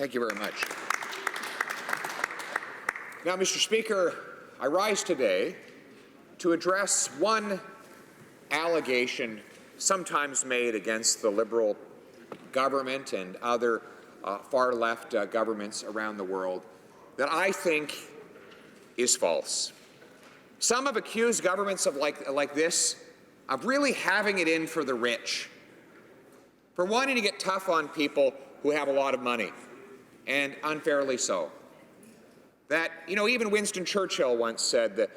Thank you very much. Now, Mr. Speaker, I rise today to address one allegation sometimes made against the Liberal government and other far-left governments around the world that I think is false. Some have accused governments of like this of really having it in for the rich, for wanting to get tough on people who have a lot of money, and unfairly so. That, even Winston Churchill once said that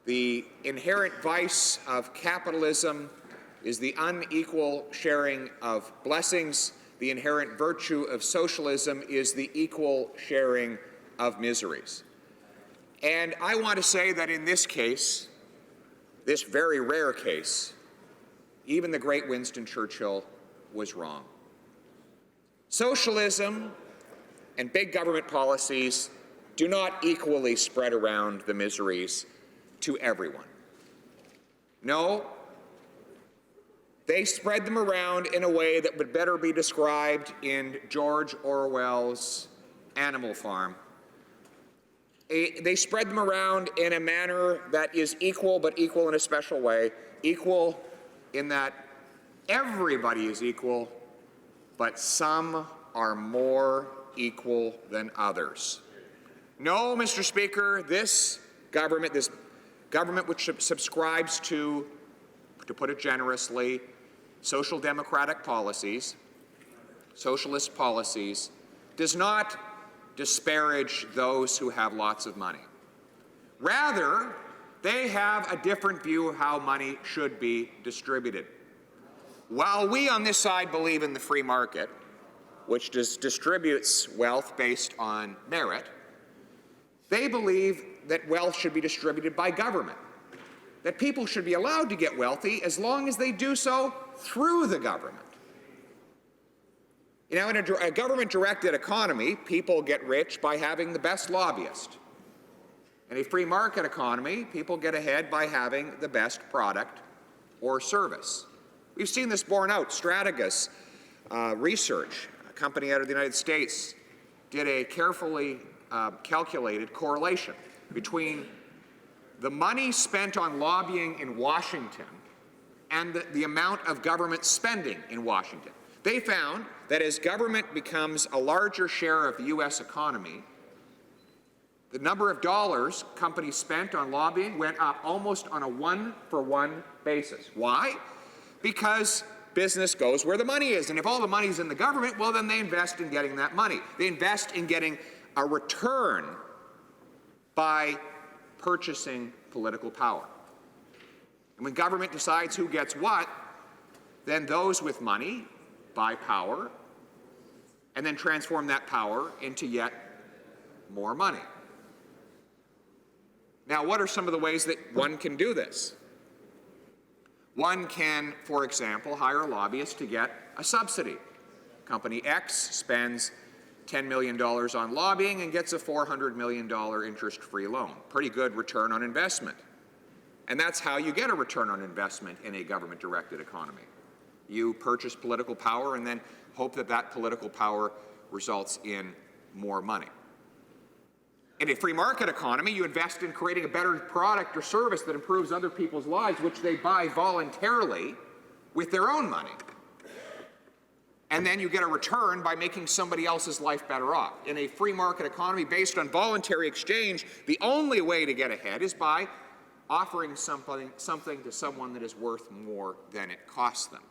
the inherent vice of capitalism is the unequal sharing of blessings. The inherent virtue of socialism is the equal sharing of miseries. And I want to say that in this case, this very rare case, even the great Winston Churchill was wrong. Socialism and big government policies do not equally spread around the miseries to everyone. No, they spread them around in a way that would better be described in George Orwell's Animal Farm. They spread them around in a manner that is equal, but equal in a special way. Equal in that everybody is equal, but some are more equal than others. No, Mr. Speaker, this government which subscribes to put it generously, social democratic policies, socialist policies, does not disparage those who have lots of money. Rather, they have a different view of how money should be distributed. While we on this side believe in the free market, which distributes wealth based on merit, they believe that wealth should be distributed by government, that people should be allowed to get wealthy as long as they do so through the government. In a government-directed economy, people get rich by having the best lobbyist. In a free market economy, people get ahead by having the best product or service. We've seen this borne out. Strategas Research, a company out of the United States, did a carefully calculated correlation between the money spent on lobbying in Washington and the amount of government spending in Washington. They found that as government becomes a larger share of the U.S. economy, the number of dollars companies spent on lobbying went up almost on a one-for-one basis. Why? Because business goes where the money is, and if all the money is in the government, well, then they invest in getting that money. They invest in getting a return by purchasing political power. And when government decides who gets what, then those with money buy power and then transform that power into yet more money. Now, what are some of the ways that one can do this? One can, for example, hire a lobbyist to get a subsidy. Company X spends $10 million on lobbying and gets a $400 million interest-free loan. Pretty good return on investment. And that's how you get a return on investment in a government-directed economy. You purchase political power and then hope that that political power results in more money. In a free market economy, you invest in creating a better product or service that improves other people's lives, which they buy voluntarily with their own money. And then you get a return by making somebody else's life better off. In a free market economy based on voluntary exchange, the only way to get ahead is by offering something to someone that is worth more than it costs them.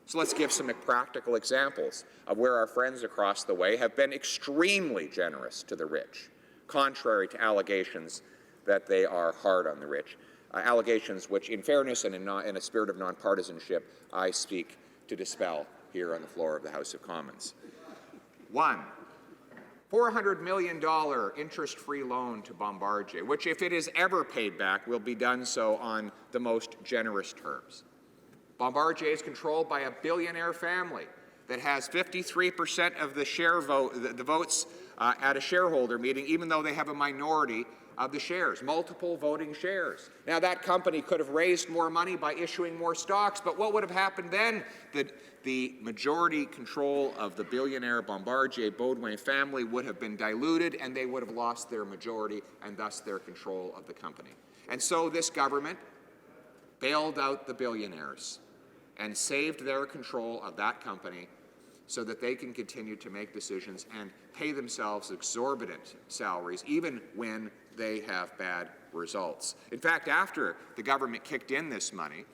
So let's give some practical examples of where our friends across the way have been extremely generous to the rich, contrary to allegations that they are hard on the rich. Allegations which, in fairness and in a spirit of nonpartisanship, I seek to dispel here on the floor of the House of Commons. One, $400 million interest-free loan to Bombardier, which, if it is ever paid back, will be done so on the most generous terms. Bombardier is controlled by a billionaire family that has 53% of the votes at a shareholder meeting, even though they have a minority of the shares, multiple voting shares. Now, that company could have raised more money by issuing more stocks, but what would have happened then? The majority control of the billionaire Bombardier-Baudouin family would have been diluted, and they would have lost their majority and thus their control of the company. And so this government bailed out the billionaires and saved their control of that company so that they can continue to make decisions and pay themselves exorbitant salaries, even when they have bad results. In fact, after the government kicked in this money,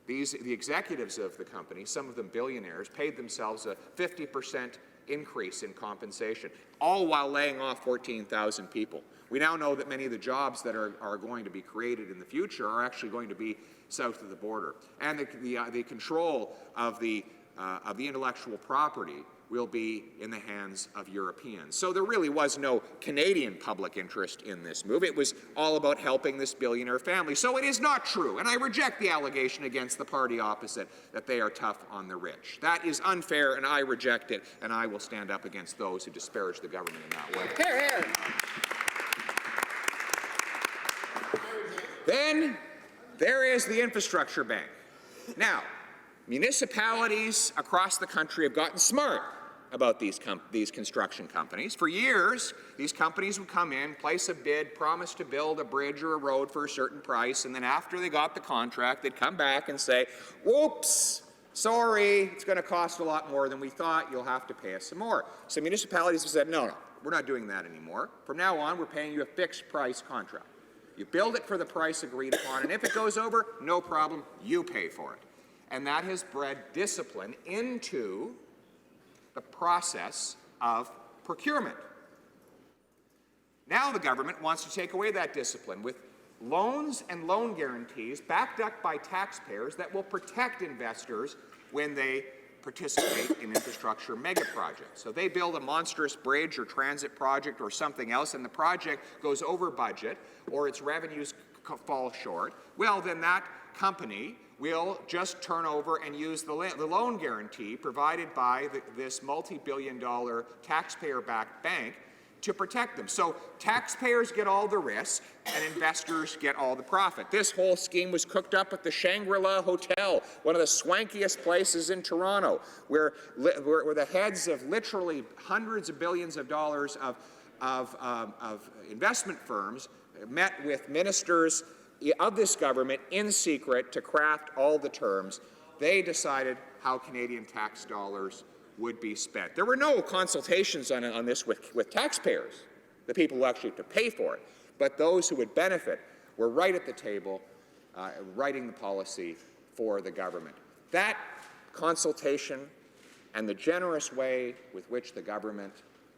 the executives of the company, some of them billionaires, paid themselves a 50% increase in compensation, all while laying off 14,000 people. We now know that many of the jobs that are going to be created in the future are actually going to be south of the border. And the control of the intellectual property will be in the hands of Europeans. So there really was no Canadian public interest in this move. It was all about helping this billionaire family. So it is not true, and I reject the allegation against the party opposite that they are tough on the rich. That is unfair, and I reject it, and I will stand up against those who disparage the government in that way. Hear, hear. Then there is the infrastructure bank. Now, municipalities across the country have gotten smart about these construction companies. For years, these companies would come in, place a bid, promise to build a bridge or a road for a certain price, and then after they got the contract, they'd come back and say, whoops, sorry, it's going to cost a lot more than we thought, you'll have to pay us some more. So municipalities have said, no, we're not doing that anymore. From now on, we're paying you a fixed price contract. You build it for the price agreed upon, and if it goes over, no problem, you pay for it. And that has bred discipline into the process of procurement. Now the government wants to take away that discipline with loans and loan guarantees backed up by taxpayers that will protect investors when they participate in infrastructure mega projects. So they build a monstrous bridge or transit project or something else, and the project goes over budget or its revenues fall short. Well, then that company will just turn over and use the loan guarantee provided by this multi-billion-dollar taxpayer-backed bank to protect them. So taxpayers get all the risk and investors get all the profit. This whole scheme was cooked up at the Shangri-La Hotel, one of the swankiest places in Toronto, where the heads of literally hundreds of billions of dollars of investment firms met with ministers of this government in secret to craft all the terms. They decided how Canadian tax dollars would be spent. There were no consultations on this with taxpayers, the people who actually have to pay for it, but those who would benefit were right at the table writing the policy for the government. That consultation and the generous way with which the government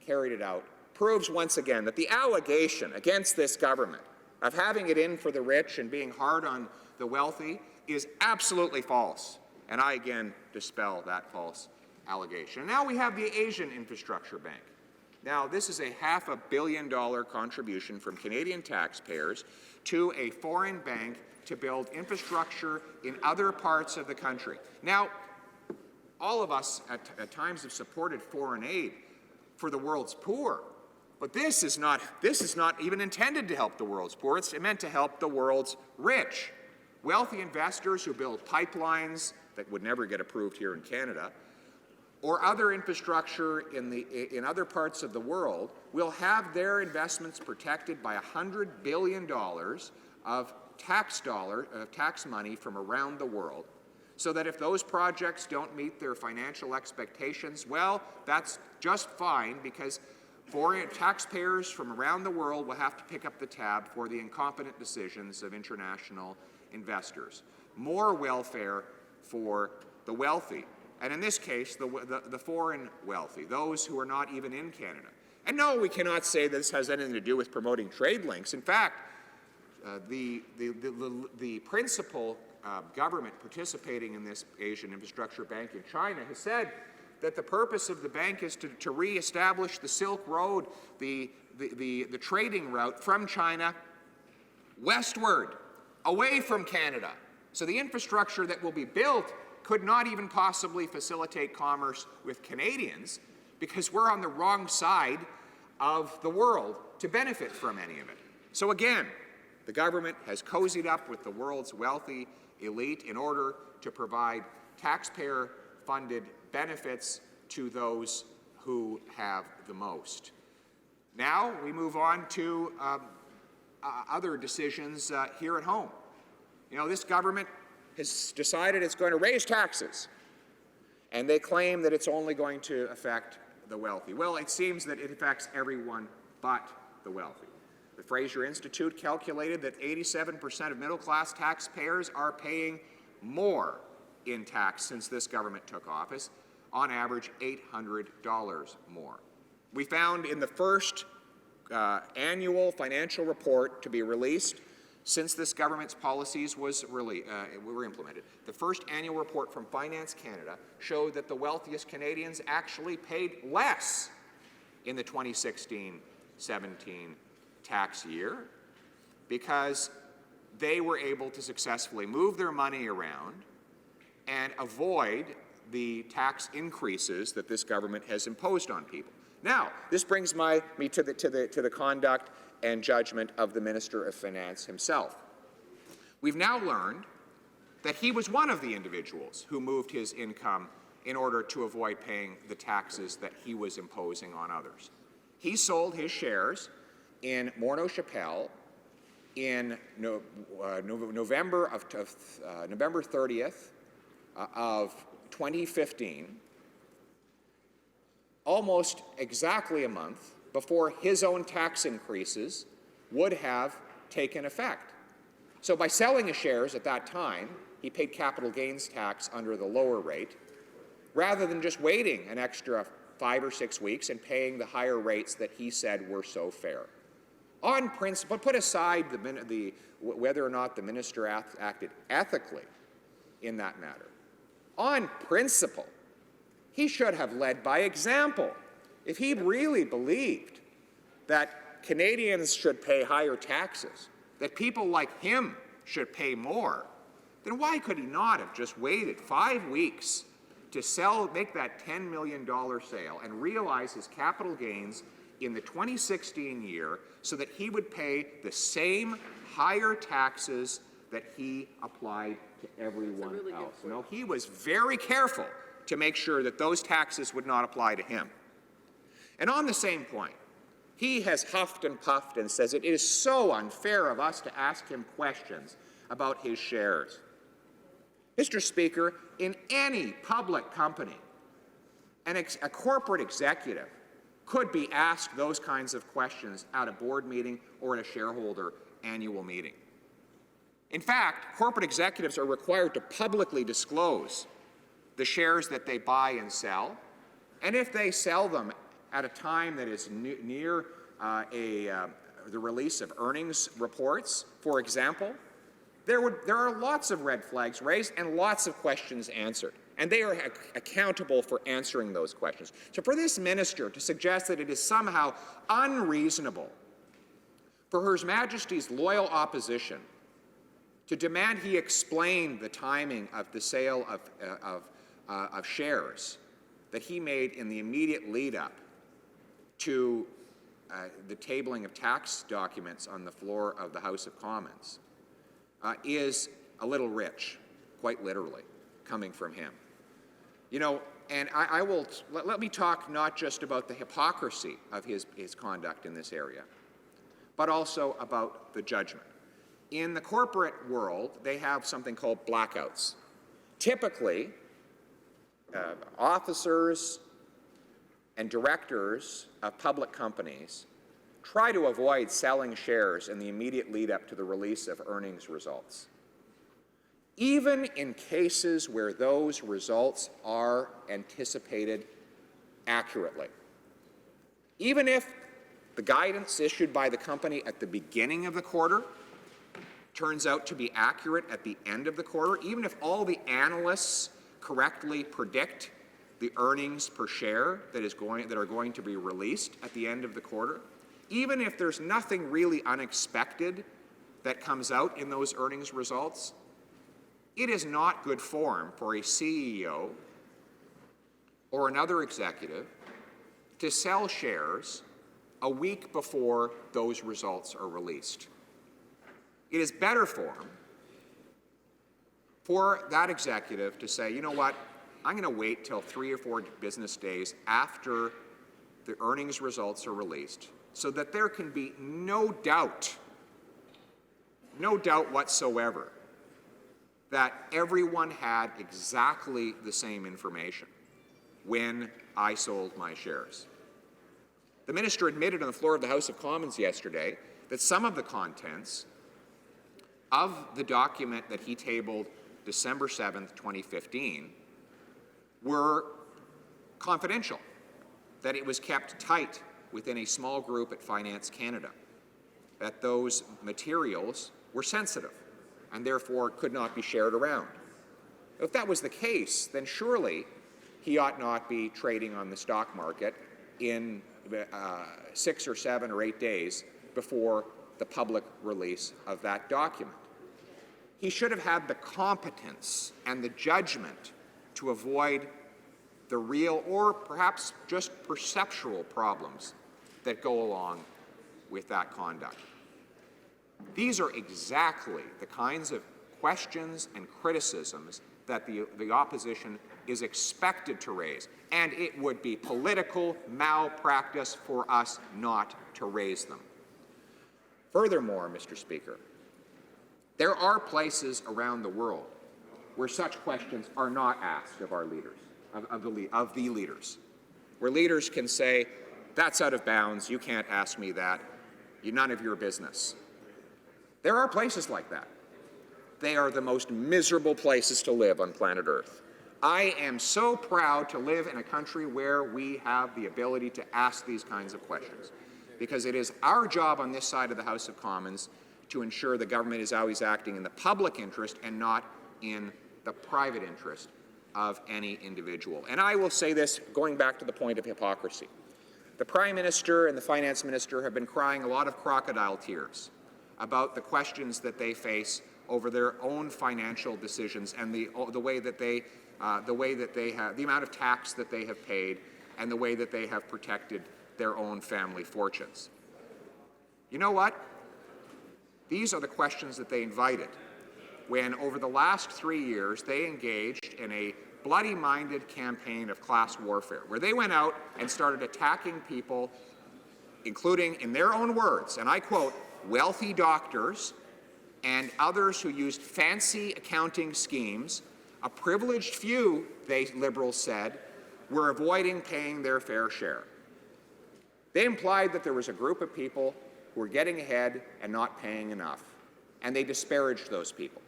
carried it out proves once again that the allegation against this government of having it in for the rich and being hard on the wealthy is absolutely false. And I again dispel that false allegation. And now we have the Asian Infrastructure Bank. Now, this is a $500 million contribution from Canadian taxpayers to a foreign bank to build infrastructure in other parts of the country. Now, all of us at times have supported foreign aid for the world's poor. But this is not even intended to help the world's poor. It's meant to help the world's rich. Wealthy investors who build pipelines that would never get approved here in Canada, or other infrastructure in other parts of the world, will have their investments protected by $100 billion of tax money from around the world, so that if those projects don't meet their financial expectations, well, that's just fine, because foreign taxpayers from around the world will have to pick up the tab for the incompetent decisions of international investors. More welfare for the wealthy, and in this case, the foreign wealthy, those who are not even in Canada. And no, we cannot say this has anything to do with promoting trade links. In fact, the principal government participating in this Asian Infrastructure Bank in China has said that the purpose of the bank is to reestablish the Silk Road, the trading route from China westward, away from Canada. So the infrastructure that will be built could not even possibly facilitate commerce with Canadians, because we're on the wrong side of the world to benefit from any of it. So again, the government has cozied up with the world's wealthy elite in order to provide taxpayer-funded benefits to those who have the most. Now we move on to other decisions here at home. You know, this government has decided it's going to raise taxes, and they claim that it's only going to affect the wealthy. Well, it seems that it affects everyone but the wealthy. The Fraser Institute calculated that 87% of middle-class taxpayers are paying more in tax since this government took office, on average $800 more. We found in the first annual financial report to be released since this government's policies were implemented. The first annual report from Finance Canada showed that the wealthiest Canadians actually paid less in the 2016-17 tax year because they were able to successfully move their money around and avoid the tax increases that this government has imposed on people. Now, this brings me to the conduct and judgment of the Minister of Finance himself. We've now learned that he was one of the individuals who moved his income in order to avoid paying the taxes that he was imposing on others. He sold his shares in Morneau Chapelle in November 30th of 2015, almost exactly a month before his own tax increases would have taken effect. So by selling his shares at that time, he paid capital gains tax under the lower rate, rather than just waiting an extra 5 or 6 weeks and paying the higher rates that he said were so fair. On principle, put aside whether or not the minister acted ethically in that matter. On principle, he should have led by example. If he really believed that Canadians should pay higher taxes, that people like him should pay more, then why could he not have just waited 5 weeks to make that $10 million sale and realize his capital gains in the 2016 year so that he would pay the same higher taxes that he applied to everyone else? No, he was very careful to make sure that those taxes would not apply to him. And on the same point, he has huffed and puffed and says it is so unfair of us to ask him questions about his shares. Mr. Speaker, in any public company, a corporate executive could be asked those kinds of questions at a board meeting or at a shareholder annual meeting. In fact, corporate executives are required to publicly disclose the shares that they buy and sell, and if they sell them at a time that is near the release of earnings reports, for example, there are lots of red flags raised and lots of questions answered, and they are accountable for answering those questions. So for this minister to suggest that it is somehow unreasonable for Her Majesty's loyal opposition to demand he explain the timing of the sale of shares that he made in the immediate lead-up to the tabling of tax documents on the floor of the House of Commons is a little rich, quite literally, coming from him. You know, and let me talk not just about the hypocrisy of his conduct in this area, but also about the judgment. In the corporate world, they have something called blackouts. Typically, officers and directors of public companies try to avoid selling shares in the immediate lead-up to the release of earnings results, even in cases where those results are anticipated accurately. Even if the guidance issued by the company at the beginning of the quarter turns out to be accurate at the end of the quarter, even if all the analysts correctly predict the earnings per share that are going to be released at the end of the quarter, even if there's nothing really unexpected that comes out in those earnings results, it is not good form for a CEO or another executive to sell shares a week before those results are released. It is better for that executive to say, you know what, I'm going to wait till 3 or 4 business days after the earnings results are released so that there can be no doubt whatsoever that everyone had exactly the same information when I sold my shares. The minister admitted on the floor of the House of Commons yesterday that some of the contents of the document that he tabled December 7th, 2015, were confidential, that it was kept tight within a small group at Finance Canada, that those materials were sensitive and therefore could not be shared around. If that was the case, then surely he ought not be trading on the stock market in 6 or 7 or 8 days before the public release of that document. He should have had the competence and the judgment to avoid the real or perhaps just perceptual problems that go along with that conduct. These are exactly the kinds of questions and criticisms that the opposition is expected to raise, and it would be political malpractice for us not to raise them. Furthermore, Mr. Speaker, there are places around the world where such questions are not asked of our leaders, of the leaders, where leaders can say, that's out of bounds, you can't ask me that, none of your business. There are places like that. They are the most miserable places to live on planet Earth. I am so proud to live in a country where we have the ability to ask these kinds of questions, because it is our job on this side of the House of Commons to ensure the government is always acting in the public interest and not in the private interest of any individual. And I will say this, going back to the point of hypocrisy. The Prime Minister and the Finance Minister have been crying a lot of crocodile tears about the questions that they face over their own financial decisions and the way that they have, the amount of tax that they have paid and the way that they have protected their own family fortunes. You know what? These are the questions that they invited when, over the last 3 years, they engaged in a bloody-minded campaign of class warfare, where they went out and started attacking people, including, in their own words, and I quote, wealthy doctors and others who used fancy accounting schemes. A privileged few, they Liberals said, were avoiding paying their fair share. They implied that there was a group of people who were getting ahead and not paying enough, and they disparaged those people.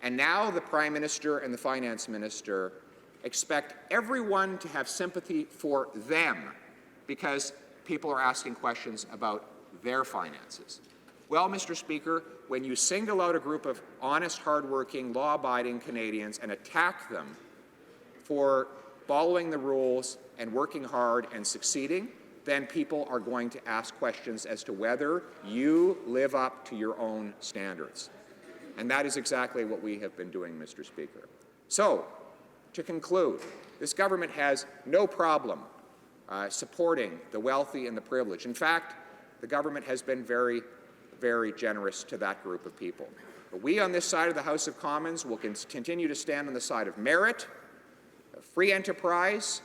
And now the Prime Minister and the Finance Minister expect everyone to have sympathy for them because people are asking questions about their finances. Well, Mr. Speaker, when you single out a group of honest, hardworking, law-abiding Canadians and attack them for following the rules and working hard and succeeding, then people are going to ask questions as to whether you live up to your own standards. And that is exactly what we have been doing, Mr. Speaker. So, to conclude, this government has no problem supporting the wealthy and the privileged. In fact, the government has been very, very generous to that group of people. But we on this side of the House of Commons will continue to stand on the side of merit, free enterprise,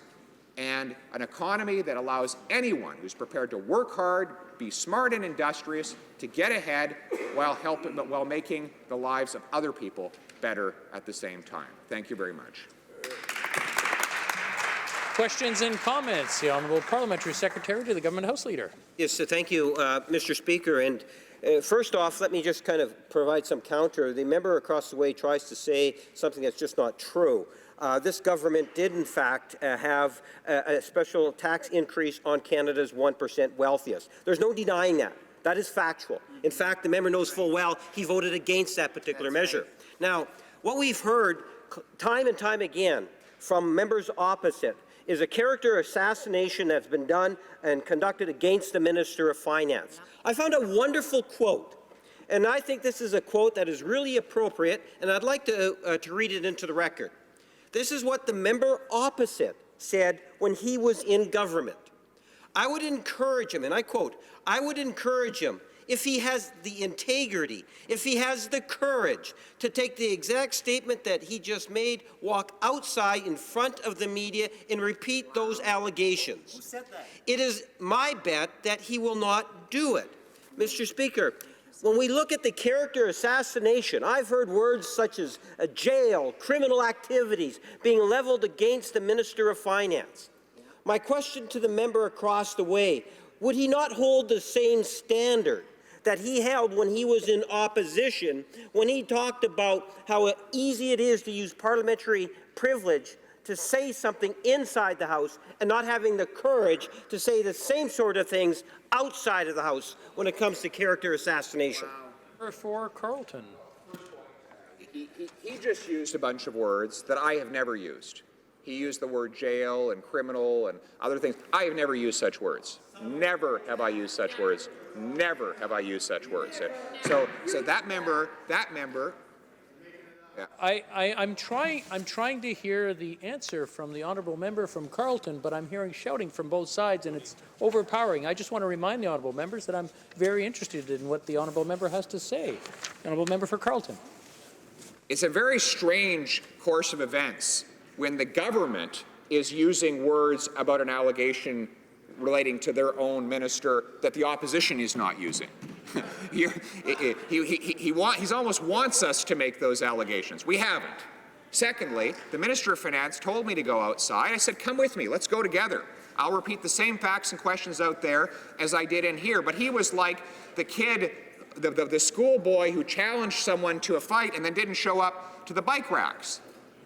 and an economy that allows anyone who's prepared to work hard, be smart and industrious, to get ahead while making the lives of other people better at the same time. Thank you very much. Questions and comments. The Honourable Parliamentary Secretary to the Government House Leader. Yes, so thank you, Mr. Speaker. And first off, let me just kind of provide some counter. The member across the way tries to say something that's just not true. This government did, in fact, have a special tax increase on Canada's 1% wealthiest. There's no denying that. That is factual. In fact, the member knows full well he voted against that particular measure. Right. Now, what we've heard time and time again from members opposite is a character assassination that's been done and conducted against the Minister of Finance. I found a wonderful quote, and I think this is a quote that is really appropriate, and I'd like to read it into the record. This is what the member opposite said when he was in government. I would encourage him, and I quote, I would encourage him, if he has the integrity, if he has the courage to take the exact statement that he just made, walk outside in front of the media and repeat those allegations. Who said that? It is my bet that he will not do it. Mr. Speaker, when we look at the character assassination, I've heard words such as a jail, criminal activities being leveled against the Minister of Finance. My question to the member across the way, would he not hold the same standard that he held when he was in opposition, when he talked about how easy it is to use parliamentary privilege to say something inside the House and not having the courage to say the same sort of things outside of the House when it comes to character assassination? For Carleton. He just used a bunch of words that I have never used. He used the word jail and criminal and other things. I have never used such words. Never have I used such words. Never have I used such words. So that member. Yeah. I'm trying to hear the answer from the honourable member from Carleton, but I'm hearing shouting from both sides, and it's overpowering. I just want to remind the honourable members that I'm very interested in what the honourable member has to say. The honourable member for Carleton. It's a very strange course of events when the government is using words about an allegation relating to their own minister that the opposition is not using. He almost wants us to make those allegations. We haven't. Secondly, the Minister of Finance told me to go outside. I said, come with me, let's go together. I'll repeat the same facts and questions out there as I did in here. But he was like the kid, the schoolboy who challenged someone to a fight and then didn't show up to the bike racks.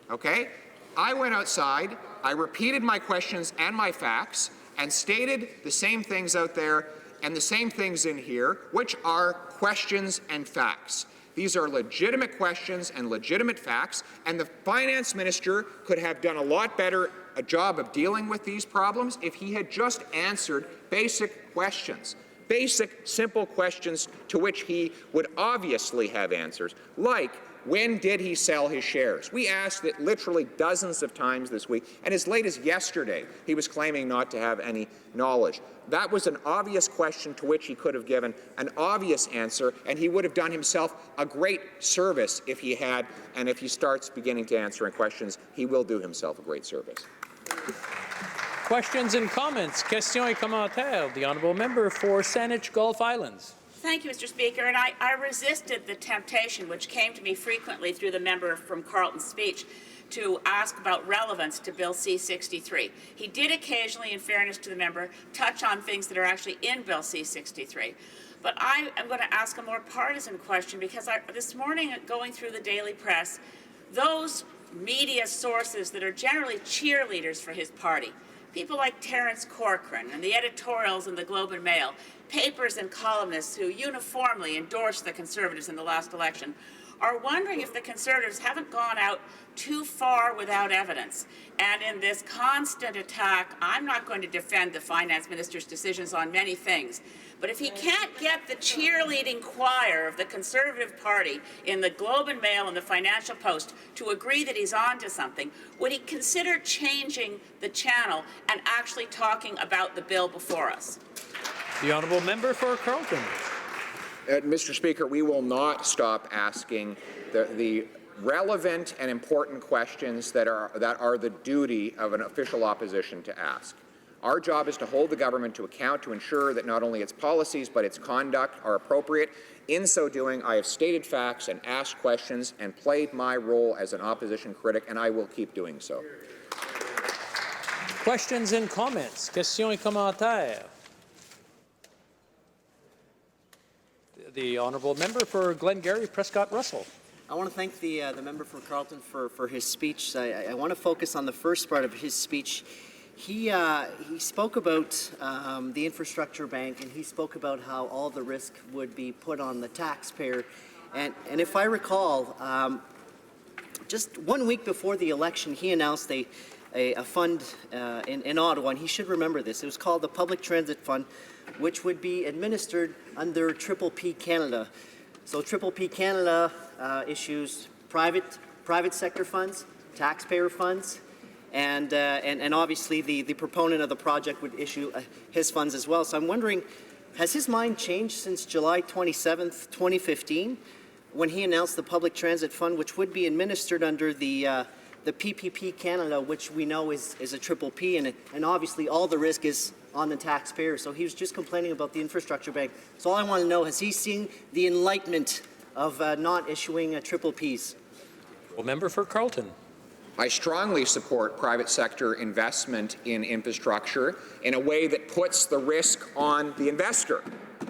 Okay? I went outside, I repeated my questions and my facts, and stated the same things out there and the same things in here, which are questions and facts. These are legitimate questions and legitimate facts, and the finance minister could have done a lot better a job of dealing with these problems if he had just answered basic questions. Basic, simple questions to which he would obviously have answers, like, when did he sell his shares? We asked it literally dozens of times this week, and as late as yesterday, he was claiming not to have any knowledge. That was an obvious question to which he could have given an obvious answer, and he would have done himself a great service if he had, and if he starts beginning to answer questions, he will do himself a great service. Questions and comments. Questions et commentaires. The honourable member for Saanich Gulf Islands. Thank you, Mr. Speaker, and I resisted the temptation, which came to me frequently through the member from Carleton's speech, to ask about relevance to Bill C-63. He did occasionally, in fairness to the member, touch on things that are actually in Bill C-63. But I am going to ask a more partisan question because this morning, going through the daily press, those media sources that are generally cheerleaders for his party, people like Terence Corcoran and the editorials in the Globe and Mail, papers and columnists who uniformly endorsed the Conservatives in the last election, are wondering if the Conservatives haven't gone out too far without evidence. And in this constant attack, I'm not going to defend the finance minister's decisions on many things, but if he can't get the cheerleading choir of the Conservative Party in the Globe and Mail and the Financial Post to agree that he's on to something, would he consider changing the channel and actually talking about the bill before us? The honourable member for Carleton. Mr. Speaker, we will not stop asking the relevant and important questions that are the duty of an official opposition to ask. Our job is to hold the government to account to ensure that not only its policies but its conduct are appropriate. In so doing, I have stated facts and asked questions and played my role as an opposition critic, and I will keep doing so. Questions and comments. Questions et commentaires. The honourable member for Glengarry Prescott Russell. I want to thank the member from Carleton for his speech. I want to focus on the first part of his speech. He spoke about the infrastructure bank, and he spoke about how all the risk would be put on the taxpayer. And if I recall, just 1 week before the election, he announced a fund in Ottawa, and he should remember this. It was called the Public Transit Fund, which would be administered under Triple P Canada. So Triple P Canada issues private sector funds, taxpayer funds, and obviously the proponent of the project would issue his funds as well. So I'm wondering, has his mind changed since July 27th, 2015, when he announced the Public Transit Fund, which would be administered under the PPP Canada, which we know is a triple P, and obviously all the risk is on the taxpayer. So he was just complaining about the infrastructure bank. So all I want to know, has he seen the enlightenment of not issuing triple Ps? Well, member for Carleton. I strongly support private sector investment in infrastructure in a way that puts the risk on the investor.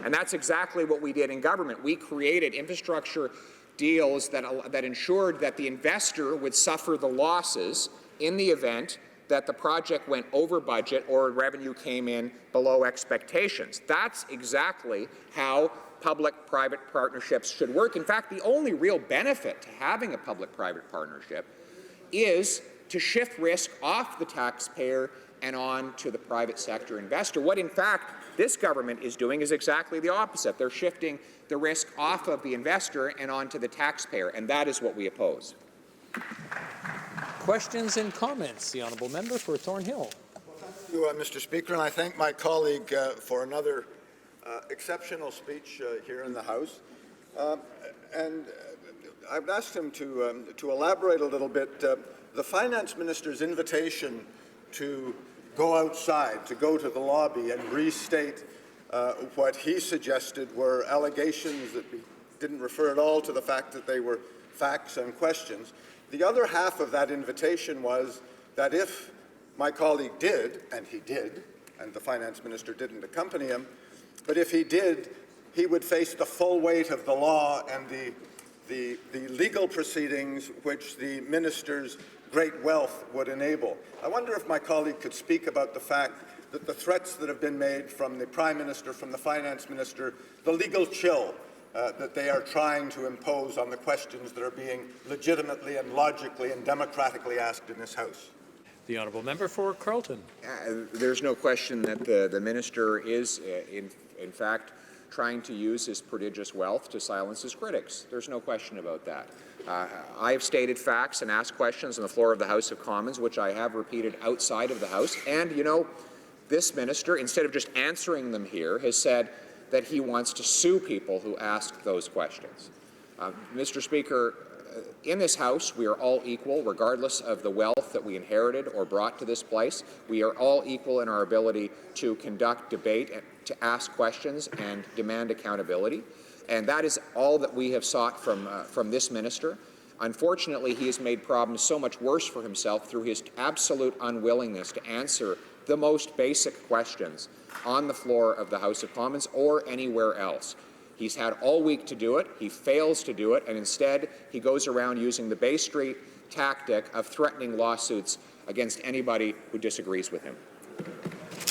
And that's exactly what we did in government. We created infrastructure deals that ensured that the investor would suffer the losses in the event that the project went over budget or revenue came in below expectations. That's exactly how public-private partnerships should work. In fact, the only real benefit to having a public-private partnership is to shift risk off the taxpayer and on to the private sector investor. What, in fact, this government is doing is exactly the opposite. They're shifting the risk off of the investor and onto the taxpayer, and that is what we oppose. Questions and comments? The honourable member for Thornhill. Thank you, Mr. Speaker, and I thank my colleague for another exceptional speech here in the House. I've asked him to elaborate a little bit. The finance minister's invitation to go outside, to go to the lobby and restate what he suggested were allegations that didn't refer at all to the fact that they were facts and questions. The other half of that invitation was that if my colleague did, and he did, and the finance minister didn't accompany him, but if he did, he would face the full weight of the law and the legal proceedings which the minister's great wealth would enable. I wonder if my colleague could speak about the fact that the threats that have been made from the Prime Minister, from the Finance Minister, the legal chill that they are trying to impose on the questions that are being legitimately and logically and democratically asked in this House. The honourable member for Carleton. There's no question that the minister is, in fact, trying to use his prodigious wealth to silence his critics. There's no question about that. I have stated facts and asked questions on the floor of the House of Commons, which I have repeated outside of the House. And, you know, this minister, instead of just answering them here, has said that he wants to sue people who ask those questions. Mr. Speaker, in this House, we are all equal, regardless of the wealth that we inherited or brought to this place. We are all equal in our ability to conduct debate, to ask questions, and demand accountability. And that is all that we have sought from this minister. Unfortunately, he has made problems so much worse for himself through his absolute unwillingness to answer the most basic questions on the floor of the House of Commons or anywhere else. He's had all week to do it, he fails to do it, and instead he goes around using the Bay Street tactic of threatening lawsuits against anybody who disagrees with him.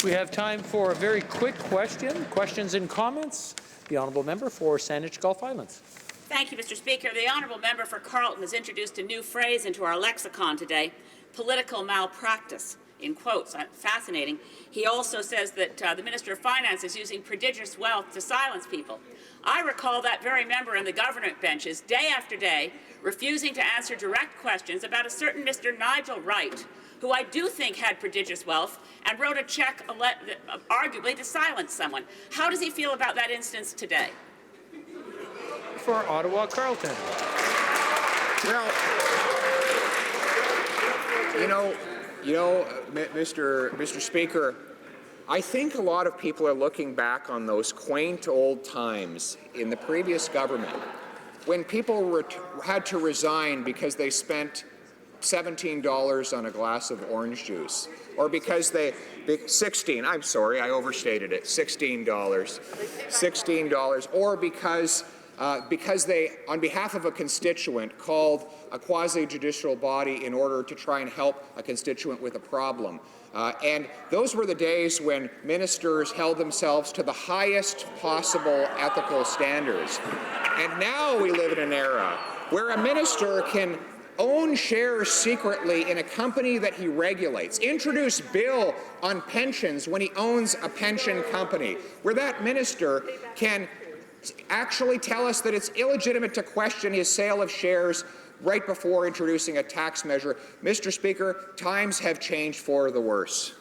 We have time for a very quick question. Questions and comments? The honourable member for Saanich Gulf Islands. Thank you, Mr. Speaker. The honourable member for Carleton has introduced a new phrase into our lexicon today, political malpractice, in quotes. Fascinating. He also says that the Minister of Finance is using prodigious wealth to silence people. I recall that very member in the government benches, day after day, refusing to answer direct questions about a certain Mr. Nigel Wright, who I do think had prodigious wealth and wrote a check arguably to silence someone. How does he feel about that instance today? For Ottawa Carleton. Well, you know, Mr. Speaker, I think a lot of people are looking back on those quaint old times in the previous government when people had to resign because they spent $17 on a glass of orange juice, or because I'm sorry, I overstated it, $16, or because they, on behalf of a constituent, called a quasi-judicial body in order to try and help a constituent with a problem. And those were the days when ministers held themselves to the highest possible ethical standards. And now we live in an era where a minister can own shares secretly in a company that he regulates, introduce bill on pensions when he owns a pension company, where that minister can actually tell us that it's illegitimate to question his sale of shares right before introducing a tax measure. Mr. Speaker, times have changed for the worse.